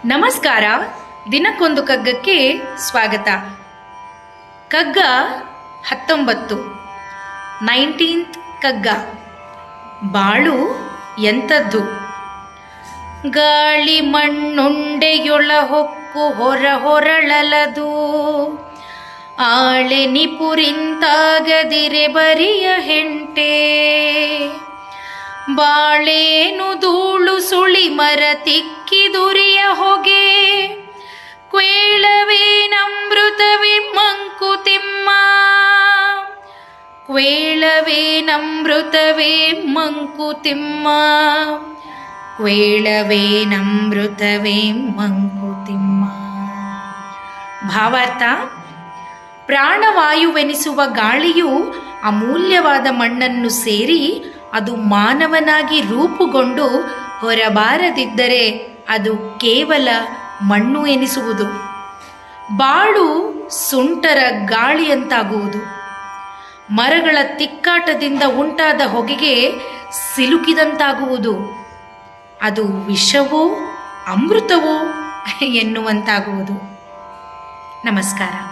ನಮಸ್ಕಾರ. ದಿನಕ್ಕೊಂದು ಕಗ್ಗಕ್ಕೆ ಸ್ವಾಗತ. ಕಗ್ಗ 19th ಕಗ್ಗ. ಬಾಳು ಎಂಥದ್ದು? ಗಾಳಿ ಮಣ್ಣುಂಡೆಯೊಳ ಹೊಕ್ಕು ಹೊರಳಲದು, ಆಳೆ ನಿಪುರಿಂತಾಗದಿರೆ ಬರಿಯ ಹೆಂಟೆ. ಬಾಳೇನು ಧೂಳು ಸುಳಿ ಮರ ತಿಕ್ಕಿದುರಿಯ ಹೊಗೆ, ಕ್ವೇಳವೇನಮೃತವೇ ಮಂಕುತಿಮ್ಮ, ಕ್ವೇಳವೇನಮೃತವೇ ಮಂಕುತಿಮ್ಮ, ಕ್ವೇಳವೇನಮೃತವೇ ಮಂಕುತಿಮ್ಮ. ಭಾವಾರ್ಥ: ಪ್ರಾಣವಾಯುವೆನಿಸುವ ಗಾಳಿಯು ಅಮೂಲ್ಯವಾದ ಮಣ್ಣನ್ನು ಸೇರಿ ಅದು ಮಾನವನಾಗಿ ರೂಪುಗೊಂಡು ಹೊರಬಾರದಿದ್ದರೆ ಅದು ಕೇವಲ ಮಣ್ಣು ಎನಿಸುವುದು. ಬಾಳು ಸುಂಟರ ಗಾಳಿಯಂತಾಗುವುದು. ಮರಗಳ ತಿಕ್ಕಾಟದಿಂದ ಉಂಟಾದ ಹೊಗೆಗೆ ಸಿಲುಕಿದಂತಾಗುವುದು. ಅದು ವಿಷವೋ ಅಮೃತವೋ ಎನ್ನುವಂತಾಗುವುದು. ನಮಸ್ಕಾರ.